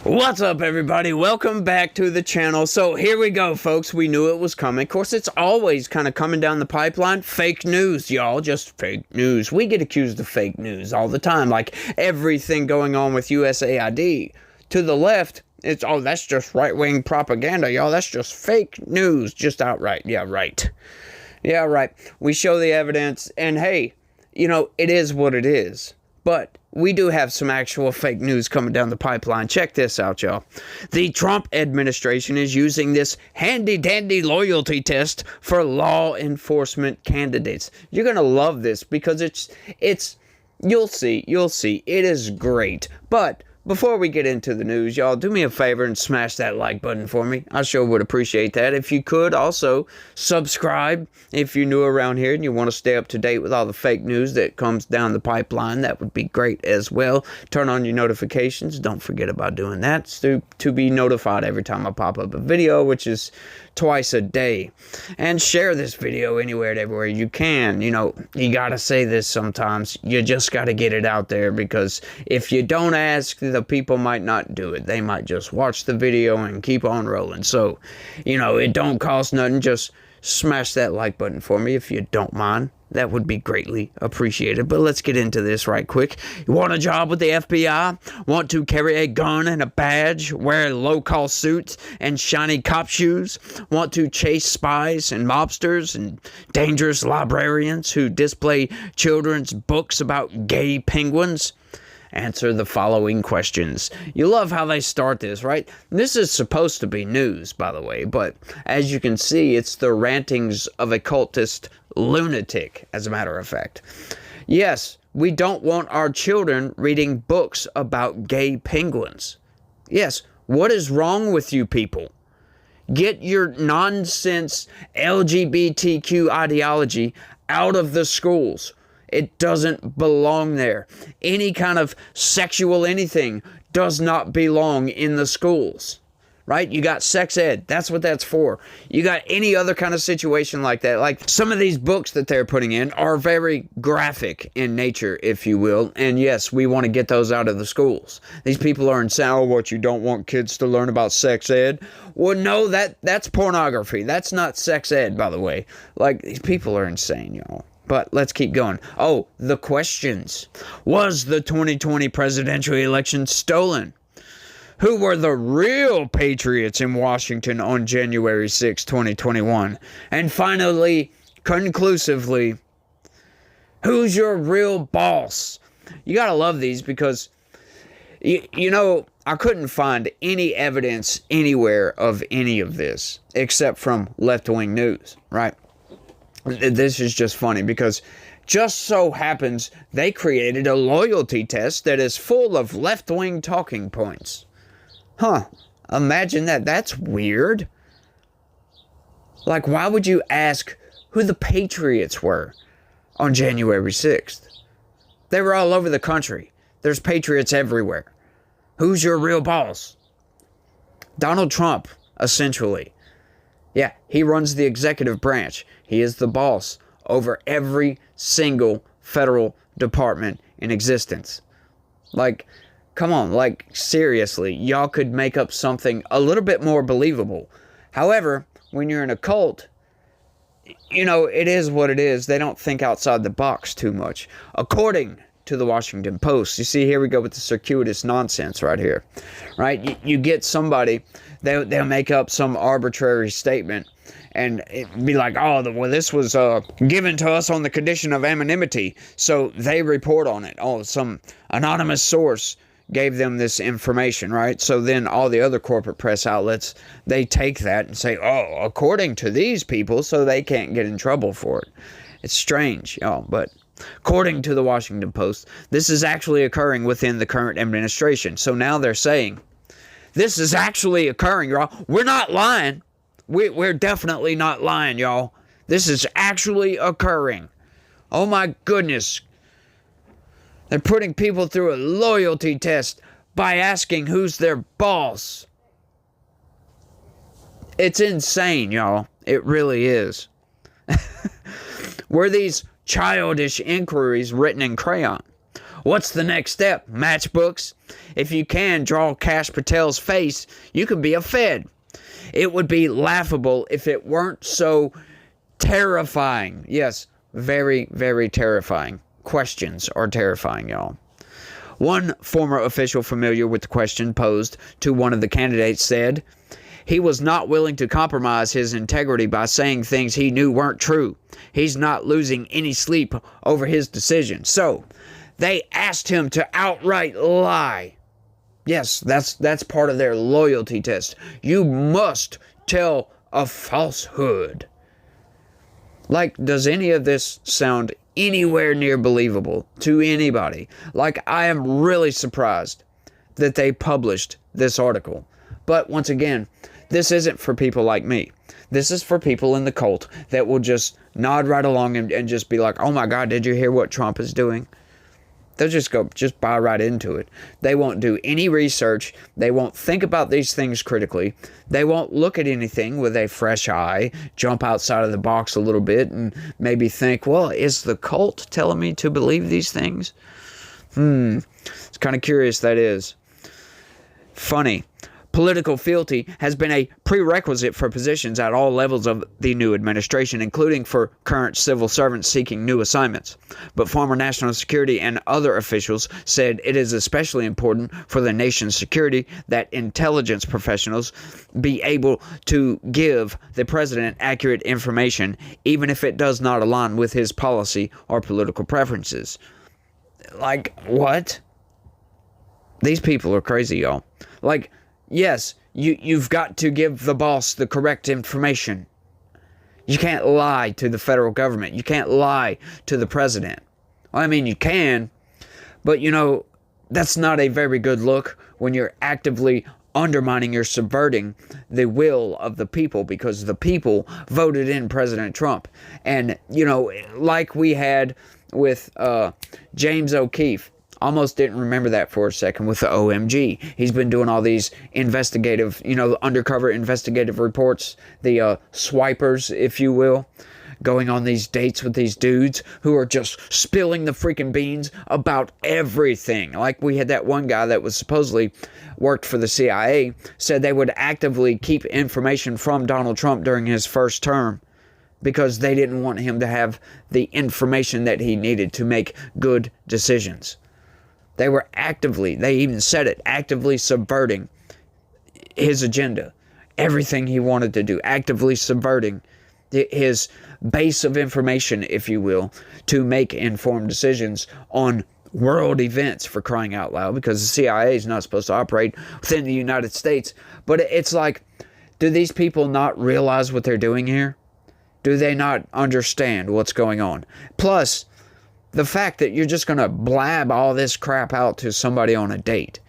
What's up, everybody? Welcome back to the channel. So here we go, folks. We knew it was coming. Of course, it's always kind of coming down the pipeline. Fake news, y'all. Just fake news. We get accused of fake news all the time. Like everything going on with USAID. To the left, it's, oh, that's just right-wing propaganda, y'all. That's just fake news. Just outright. Yeah, right. Yeah, right. We show the evidence, and hey, you know, it is what it is. But we do have some actual fake news coming down the pipeline. Check this out, y'all. The Trump administration is using this handy-dandy loyalty test for law enforcement candidates. You're going to love this because it's you'll see. It is great. But before we get into the news, y'all, do me a favor and smash that like button for me. I sure would appreciate that. If you could, also subscribe if you're new around here and you want to stay up to date with all the fake news that comes down the pipeline. That would be great as well. Turn on your notifications. Don't forget about doing that to be notified every time I pop up a video, which is twice a day. And share this video anywhere and everywhere you can. You know, you gotta say this sometimes. You just gotta get it out there, because if you don't ask, the people might not do it. They might just watch the video and keep on rolling. So, you know, it don't cost nothing. Just smash that like button for me if you don't mind. That would be greatly appreciated. But let's get into this right quick. You want a job with the FBI? Want to carry a gun and a badge? Wear low-cost suits and shiny cop shoes? Want to chase spies and mobsters and dangerous librarians who display children's books about gay penguins? Answer the following questions. You love how they start this, right? This is supposed to be news, by the way, but as you can see, it's the rantings of a cultist lunatic, as a matter of fact. Yes, we don't want our children reading books about gay penguins. Yes, what is wrong with you people? Get your nonsense LGBTQ ideology out of the schools. It doesn't belong there. Any kind of sexual anything does not belong in the schools, right? You got sex ed. That's what that's for. You got any other kind of situation like that. Like some of these books that they're putting in are very graphic in nature, if you will. And yes, we want to get those out of the schools. These people are insane. Oh, what, you don't want kids to learn about sex ed? Well, no, that's pornography. That's not sex ed, by the way. Like, these people are insane, y'all. But let's keep going. Oh, the questions. Was the 2020 presidential election stolen? Who were the real patriots in Washington on January 6, 2021? And finally, conclusively, who's your real boss? You gotta love these because, you know, I couldn't find any evidence anywhere of any of this except from left-wing news, right? This is just funny because just so happens they created a loyalty test that is full of left-wing talking points. Huh. Imagine that. That's weird. Like, why would you ask who the patriots were on January 6th? They were all over the country. There's patriots everywhere. Who's your real boss? Donald Trump, essentially. Yeah, he runs the executive branch. He is the boss over every single federal department in existence. Like, come on, like, seriously, y'all could make up something a little bit more believable. However, when you're in a cult, you know, it is what it is. They don't think outside the box too much. According to the Washington Post, you see, here we go with the circuitous nonsense right here, right? You get somebody, they'll make up some arbitrary statement and it'd be like, oh, well, this was given to us on the condition of anonymity, so they report on it. Oh, some anonymous source gave them this information, right? So then all the other corporate press outlets, they take that and say, oh, according to these people, so they can't get in trouble for it. It's strange, y'all, but according to the Washington Post, this is actually occurring within the current administration. So now they're saying, this is actually occurring, y'all. We're not lying. We're definitely not lying, y'all. This is actually occurring. Oh my goodness. They're putting people through a loyalty test by asking who's their boss. It's insane, y'all. It really is. Were these childish inquiries written in crayon? What's the next step? Matchbooks? If you can draw Kash Patel's face, you could be a Fed. It would be laughable if it weren't so terrifying. Yes, very, very terrifying. Questions are terrifying, y'all. One former official familiar with the question posed to one of the candidates said he was not willing to compromise his integrity by saying things he knew weren't true. He's not losing any sleep over his decision. So, they asked him to outright lie. Yes, that's part of their loyalty test. You must tell a falsehood. Like, does any of this sound anywhere near believable to anybody? Like, I am really surprised that they published this article. But once again, this isn't for people like me. This is for people in the cult that will just nod right along and just be like, oh my God, did you hear what Trump is doing? They'll just buy right into it. They won't do any research. They won't think about these things critically. They won't look at anything with a fresh eye, jump outside of the box a little bit, and maybe think, well, is the cult telling me to believe these things? It's kind of curious, that is. Funny. Political fealty has been a prerequisite for positions at all levels of the new administration, including for current civil servants seeking new assignments. But former national security and other officials said it is especially important for the nation's security that intelligence professionals be able to give the president accurate information, even if it does not align with his policy or political preferences. Like, what? These people are crazy, y'all. Like, yes, you've got to give the boss the correct information. You can't lie to the federal government. You can't lie to the president. Well, I mean, you can, but that's not a very good look when you're actively undermining or subverting the will of the people, because the people voted in President Trump. And, like we had with James O'Keefe. Almost didn't remember that for a second with the OMG. He's been doing all these investigative, undercover investigative reports, the swipers, if you will, going on these dates with these dudes who are just spilling the freaking beans about everything. Like we had that one guy that was supposedly worked for the CIA, said they would actively keep information from Donald Trump during his first term because they didn't want him to have the information that he needed to make good decisions. They were they even said it, actively subverting his agenda. Everything he wanted to do, actively subverting his base of information, if you will, to make informed decisions on world events, for crying out loud, because the CIA is not supposed to operate within the United States. But it's like, do these people not realize what they're doing here? Do they not understand what's going on? Plus, the fact that you're just going to blab all this crap out to somebody on a date,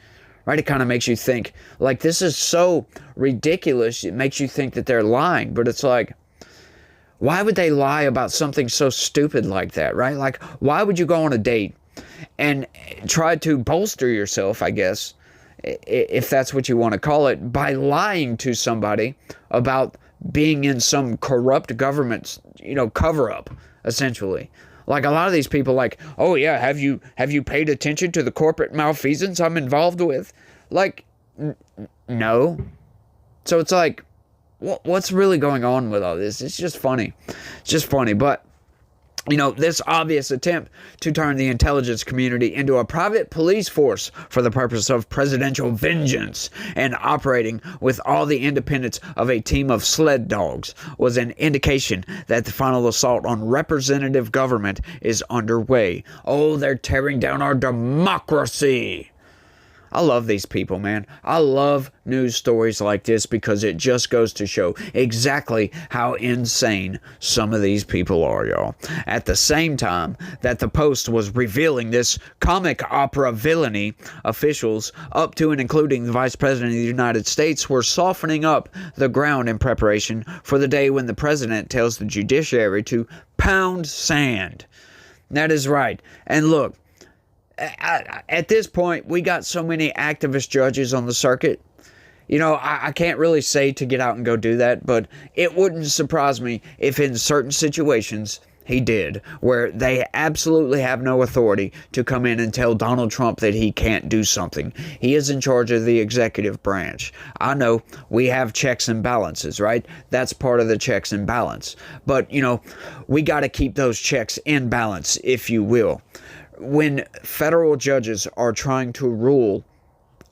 right? It kind of makes you think, like, this is so ridiculous. It makes you think that they're lying. But it's like, why would they lie about something so stupid like that, right? Like, why would you go on a date and try to bolster yourself, I guess, if that's what you want to call it, by lying to somebody about being in some corrupt government, cover-up, essentially? Like, a lot of these people, like, oh yeah, have you paid attention to the corporate malfeasance I'm involved with? Like, no. So it's like, what's really going on with all this? It's just funny. It's just funny. But, this obvious attempt to turn the intelligence community into a private police force for the purpose of presidential vengeance and operating with all the independence of a team of sled dogs was an indication that the final assault on representative government is underway. Oh, they're tearing down our democracy. I love these people, man. I love news stories like this because it just goes to show exactly how insane some of these people are, y'all. At the same time that the Post was revealing this comic opera villainy, officials up to and including the Vice President of the United States were softening up the ground in preparation for the day when the President tells the judiciary to pound sand. That is right. And look, at this point, we got so many activist judges on the circuit. I can't really say to get out and go do that, but it wouldn't surprise me if in certain situations He did, where they absolutely have no authority to come in and tell Donald Trump that he can't do something. He is in charge of the executive branch. I know we have checks and balances, right? That's part of the checks and balance. But, we got to keep those checks in balance, if you will. When federal judges are trying to rule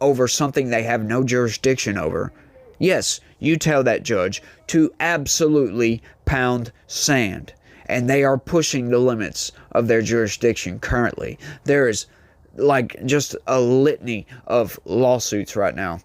over something they have no jurisdiction over, yes, you tell that judge to absolutely pound sand. And they are pushing the limits of their jurisdiction currently. There is just a litany of lawsuits right now.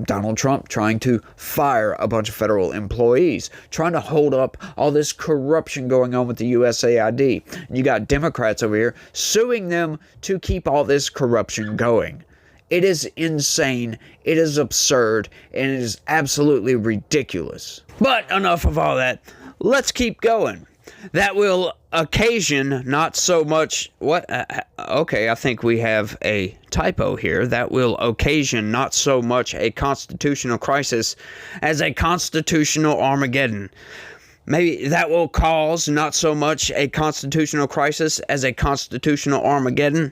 Donald Trump trying to fire a bunch of federal employees, trying to hold up all this corruption going on with the USAID. You got Democrats over here suing them to keep all this corruption going. It is insane, it is absurd, and it is absolutely ridiculous. But enough of all that. Let's keep going. That will occasion not so much okay, I think we have a typo here. That will occasion not so much a constitutional crisis as a constitutional Armageddon. Maybe that will cause not so much a constitutional crisis as a constitutional Armageddon.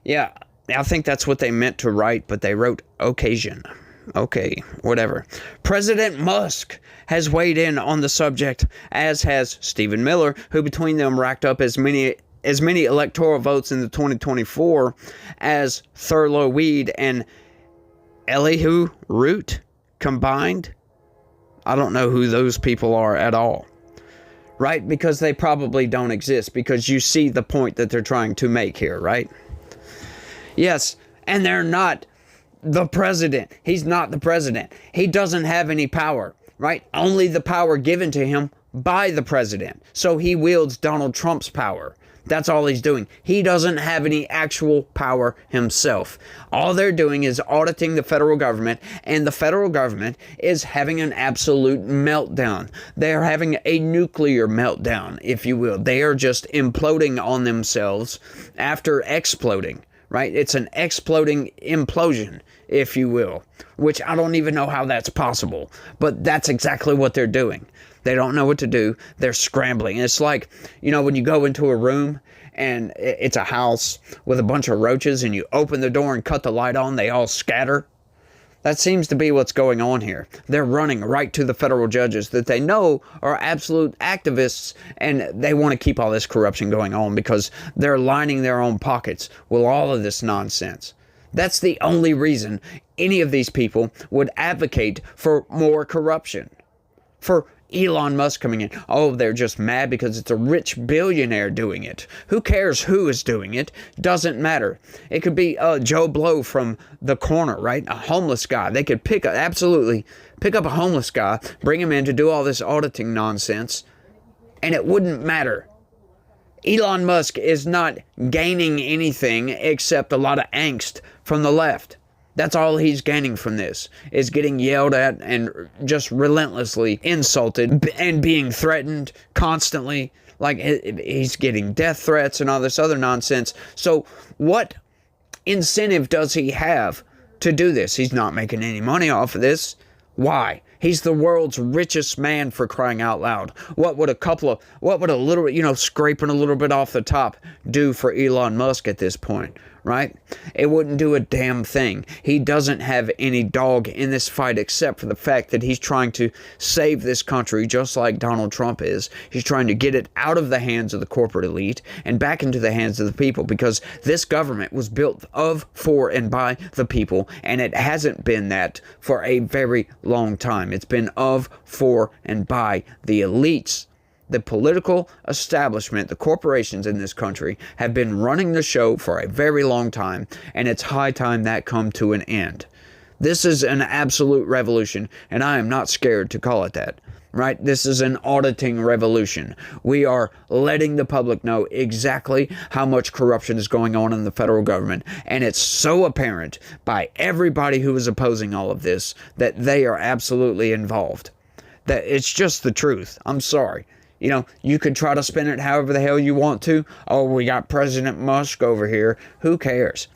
Yeah, I think that's what they meant to write, but they wrote occasion. Okay, whatever. President Musk has weighed in on the subject, as has Stephen Miller, who between them racked up as many electoral votes in the 2024 as Thurlow Weed and Elihu Root combined. I don't know who those people are at all. Right? Because they probably don't exist, because you see the point that they're trying to make here, right? Yes, and they're not the president. He's not the president. He doesn't have any power, right? Only the power given to him by the president. So he wields Donald Trump's power. That's all he's doing. He doesn't have any actual power himself. All they're doing is auditing the federal government, and the federal government is having an absolute meltdown. They're having a nuclear meltdown, if you will. They are just imploding on themselves after exploding. Right? It's an exploding implosion, if you will, which I don't even know how that's possible, but that's exactly what they're doing. They don't know what to do. They're scrambling. It's like, when you go into a room and it's a house with a bunch of roaches and you open the door and cut the light on, they all scatter. That seems to be what's going on here. They're running right to the federal judges that they know are absolute activists, and they want to keep all this corruption going on because they're lining their own pockets with all of this nonsense. That's the only reason any of these people would advocate for more corruption. For Elon Musk coming in. Oh, they're just mad because it's a rich billionaire doing it. Who cares who is doing it? Doesn't matter. It could be Joe Blow from the corner, right? A homeless guy. They could pick up a homeless guy, bring him in to do all this auditing nonsense, and it wouldn't matter. Elon Musk is not gaining anything except a lot of angst from the left. That's all he's gaining from this, is getting yelled at and just relentlessly insulted and being threatened constantly. Like, he's getting death threats and all this other nonsense. So what incentive does he have to do this? He's not making any money off of this. Why? He's the world's richest man, for crying out loud. What would a little, scraping a little bit off the top do for Elon Musk at this point, right? It wouldn't do a damn thing. He doesn't have any dog in this fight except for the fact that he's trying to save this country just like Donald Trump is. He's trying to get it out of the hands of the corporate elite and back into the hands of the people, because this government was built of, for, and by the people, and it hasn't been that for a very long time. It's been of, for, and by the elites. The political establishment, the corporations in this country have been running the show for a very long time, and it's high time that come to an end. This is an absolute revolution, and I am not scared to call it that. Right? This is an auditing revolution. We are letting the public know exactly how much corruption is going on in the federal government, and it's so apparent by everybody who is opposing all of this that they are absolutely involved. That it's just the truth. I'm sorry. You could try to spin it however the hell you want to. Oh, we got President Musk over here. Who cares?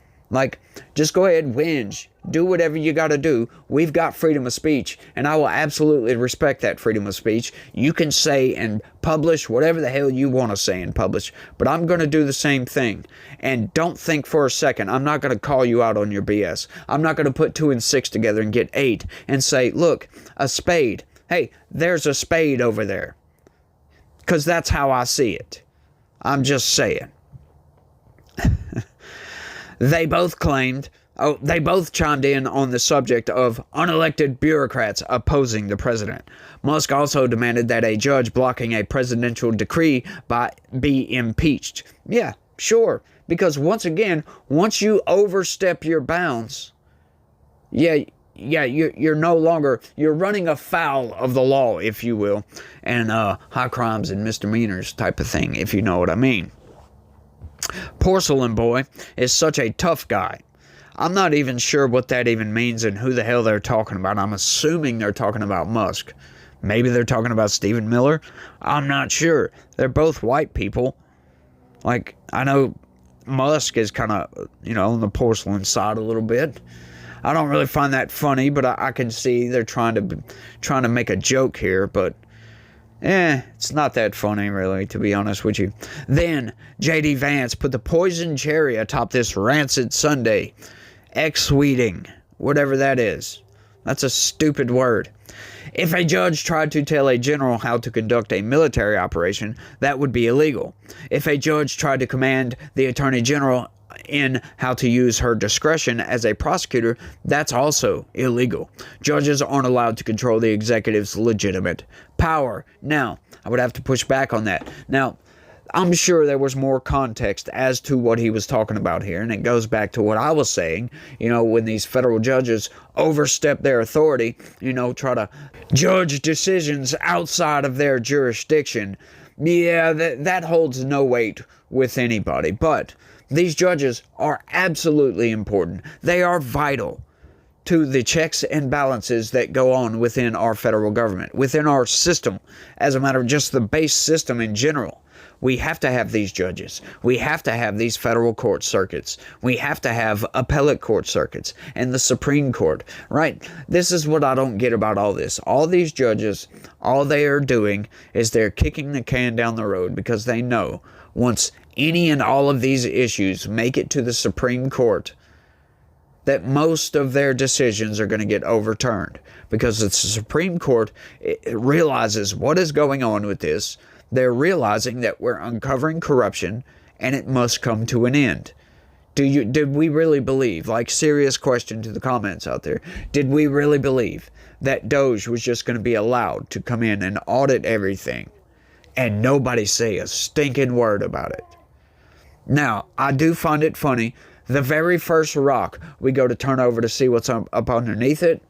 Just go ahead, whinge. do whatever you got to do. We've got freedom of speech, and I will absolutely respect that freedom of speech. You can say and publish whatever the hell you want to say and publish, but I'm going to do the same thing. And don't think for a second, I'm not going to call you out on your BS. I'm not going to put 2 and 6 together and get 8 and say, look, a spade. Hey, there's a spade over there. Because that's how I see it. I'm just saying. They both chimed in on the subject of unelected bureaucrats opposing the president. Musk also demanded that a judge blocking a presidential decree be impeached. Yeah, sure. Because once again, once you overstep your bounds, you're no longer, you're running afoul of the law, if you will, and high crimes and misdemeanors type of thing, if you know what I mean. Porcelain Boy is such a tough guy. I'm not even sure what that even means and who the hell they're talking about. I'm assuming they're talking about Musk. Maybe they're talking about Stephen Miller. I'm not sure. They're both white people. Like, I know Musk is kind of, on the porcelain side a little bit. I don't really find that funny, but I can see they're trying to make a joke here, but it's not that funny, really, to be honest with you. Then, J.D. Vance put the poison cherry atop this rancid Sunday. Ex-sweeting, whatever that is. That's a stupid word. If a judge tried to tell a general how to conduct a military operation, that would be illegal. If a judge tried to command the attorney general in how to use her discretion as a prosecutor, that's also illegal. Judges aren't allowed to control the executive's legitimate power. Now, I would have to push back on that. Now, I'm sure there was more context as to what he was talking about here, and it goes back to what I was saying, when these federal judges overstep their authority, try to judge decisions outside of their jurisdiction. Yeah, that holds no weight with anybody, but these judges are absolutely important. They are vital to the checks and balances that go on within our federal government, within our system, as a matter of just the base system in general. We have to have these judges. We have to have these federal court circuits. We have to have appellate court circuits and the Supreme Court, right? This is what I don't get about all this. All these judges, all they are doing is they're kicking the can down the road because they know once any and all of these issues make it to the Supreme Court, that most of their decisions are going to get overturned because the Supreme Court realizes what is going on with this. They're realizing that we're uncovering corruption and it must come to an end. Did we really believe, like, serious question to the comments out there, did we really believe that Doge was just going to be allowed to come in and audit everything and nobody say a stinking word about it? Now, I do find it funny. The very first rock we go to turn over to see what's up underneath it,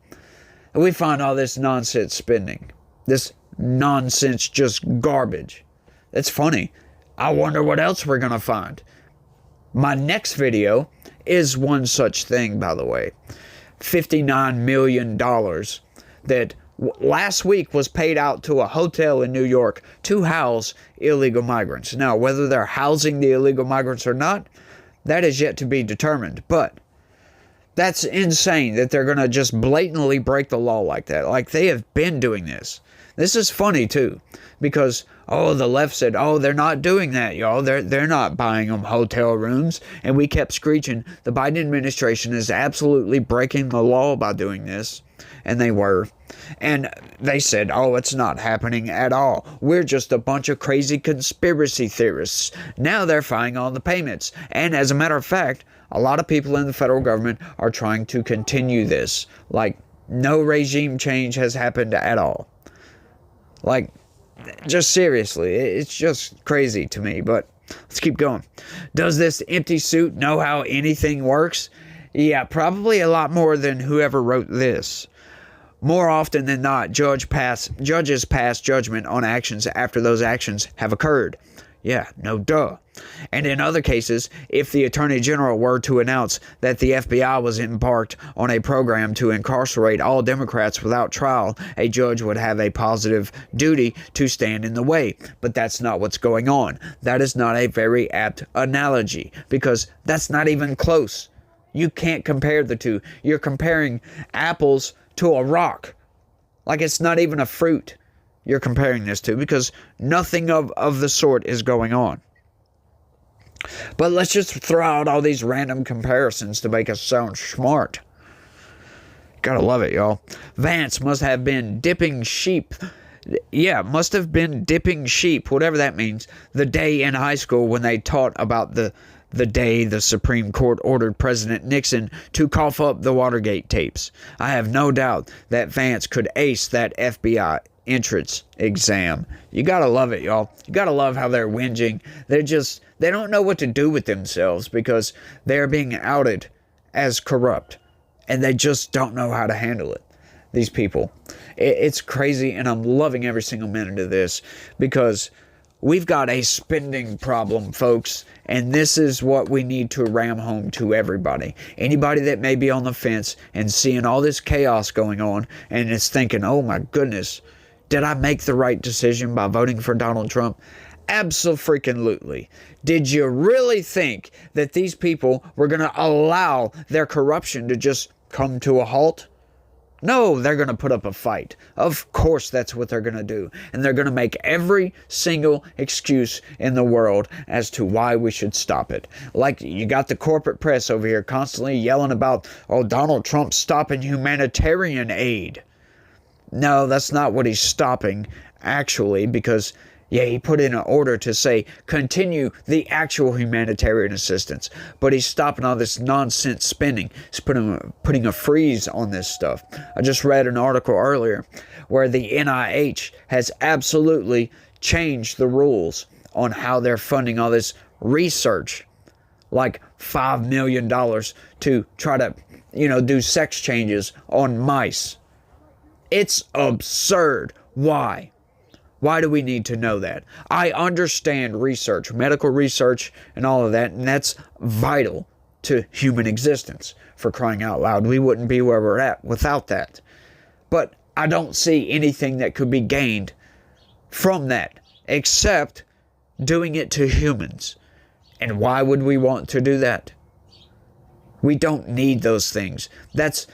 we find all this nonsense spending. This nonsense, just garbage. It's funny. I wonder what else we're going to find. My next video is one such thing, by the way. $59 million that last week was paid out to a hotel in New York to house illegal migrants. Now, whether they're housing the illegal migrants or not, that is yet to be determined. But that's insane that they're going to just blatantly break the law like that. Like, they have been doing this. This is funny, too, because, the left said, they're not doing that, y'all. They're not buying them hotel rooms. And we kept screeching, the Biden administration is absolutely breaking the law by doing this. And they were. And they said, it's not happening at all. We're just a bunch of crazy conspiracy theorists. Now they're filing all the payments. And as a matter of fact, a lot of people in the federal government are trying to continue this. Like, no regime change has happened at all. Like, just seriously, it's just crazy to me, but let's keep going. Does this empty suit know how anything works? Yeah, probably a lot more than whoever wrote this. More often than not, judges pass judgment on actions after those actions have occurred. Yeah, no duh. And in other cases, if the Attorney General were to announce that the FBI was embarked on a program to incarcerate all Democrats without trial, a judge would have a positive duty to stand in the way. But that's not what's going on. That is not a very apt analogy because that's not even close You can't compare the two. You're comparing apples to a rock. Like it's not even a fruit you're comparing this to, because nothing of the sort is going on. But let's just throw out all these random comparisons to make us sound smart. Gotta love it, y'all. Vance must have been dipping sheep. Yeah, must have been dipping sheep, whatever that means, the day in high school when they taught about the day the Supreme Court ordered President Nixon to cough up the Watergate tapes. I have no doubt that Vance could ace that FBI entrance exam. You gotta love it, y'all. You gotta love how they're whinging. They don't know what to do with themselves because they're being outed as corrupt, and they just don't know how to handle it. These people. It's crazy, and I'm loving every single minute of this because we've got a spending problem, folks, and this is what we need to ram home to everybody. Anybody that may be on the fence and seeing all this chaos going on and is thinking, oh my goodness, did I make the right decision by voting for Donald Trump? Abso-freaking-lutely. Did you really think that these people were going to allow their corruption to just come to a halt? No, they're going to put up a fight. Of course that's what they're going to do. And they're going to make every single excuse in the world as to why we should stop it. Like, you got the corporate press over here constantly yelling about, oh, Donald Trump's stopping humanitarian aid. No, that's not what he's stopping, actually, because yeah, he put in an order to say, continue the actual humanitarian assistance. But he's stopping all this nonsense spending. He's putting a freeze on this stuff. I just read an article earlier where the NIH has absolutely changed the rules on how they're funding all this research. Like $5 million to try to, do sex changes on mice. It's absurd. Why? Why do we need to know that? I understand research, medical research, and all of that, and that's vital to human existence, for crying out loud. We wouldn't be where we're at without that. But I don't see anything that could be gained from that, except doing it to humans. And why would we want to do that? We don't need those things. That's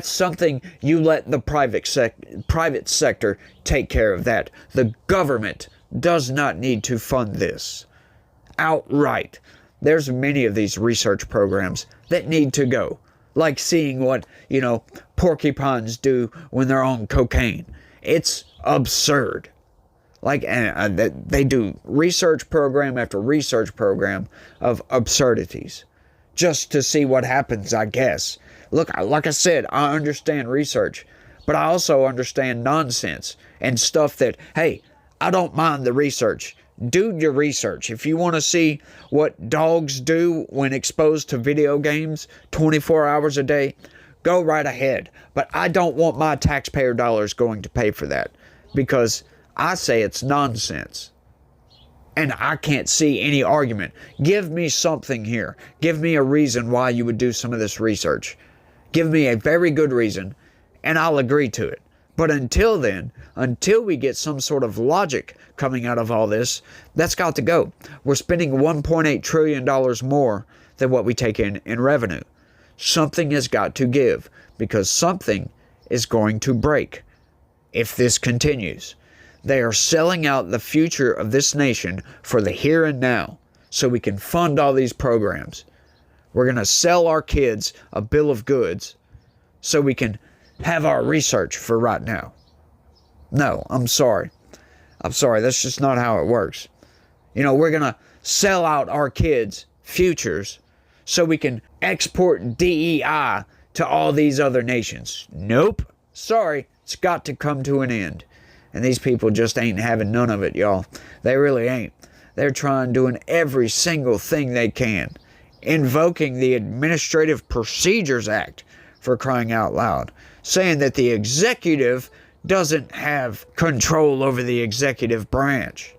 something you let the private sector take care of that. The government does not need to fund this outright. There's many of these research programs that need to go. Like seeing what, porcupines do when they're on cocaine. It's absurd. Like, they do research program after research program of absurdities. Just to see what happens, I guess. Look, like I said, I understand research, but I also understand nonsense and stuff that, hey, I don't mind the research. Do your research. If you want to see what dogs do when exposed to video games 24 hours a day, go right ahead. But I don't want my taxpayer dollars going to pay for that, because I say it's nonsense. And I can't see any argument. Give me something here. Give me a reason why you would do some of this research. Give me a very good reason, and I'll agree to it. But until then, until we get some sort of logic coming out of all this, that's got to go. We're spending $1.8 trillion more than what we take in revenue. Something has got to give, because something is going to break if this continues. They are selling out the future of this nation for the here and now so we can fund all these programs. We're going to sell our kids a bill of goods so we can have our research for right now. No, I'm sorry. That's just not how it works. We're going to sell out our kids' futures so we can export DEI to all these other nations. Nope. Sorry. It's got to come to an end. And these people just ain't having none of it, y'all. They really ain't. They're doing every single thing they can. Invoking the Administrative Procedures Act, for crying out loud. Saying that the executive doesn't have control over the executive branch.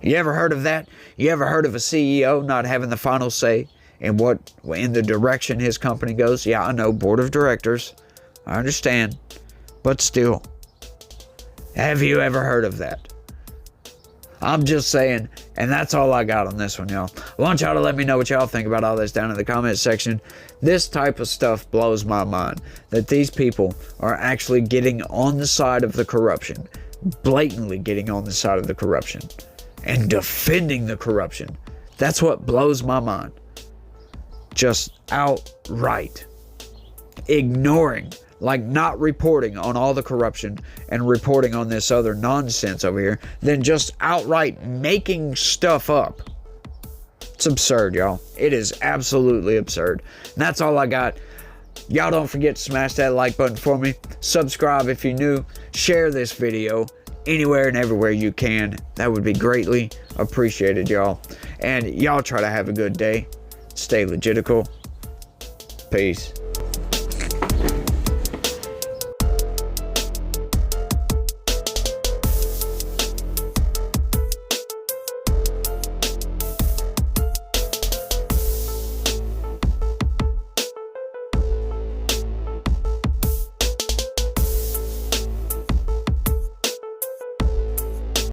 You ever heard of that? You ever heard of a CEO not having the final say in the direction his company goes? Yeah, I know, board of directors. I understand. But still. Have you ever heard of that? I'm just saying, and that's all I got on this one, y'all. I want y'all to let me know what y'all think about all this down in the comment section. This type of stuff blows my mind, that these people are actually getting on the side of the corruption, blatantly getting on the side of the corruption, and defending the corruption. That's what blows my mind. Just outright ignoring, like not reporting on all the corruption and reporting on this other nonsense over here, then just outright making stuff up. It's absurd, y'all. It is absolutely absurd. And that's all I got. Y'all don't forget to smash that like button for me. Subscribe if you're new. Share this video anywhere and everywhere you can. That would be greatly appreciated, y'all. And y'all try to have a good day. Stay legitical. Peace.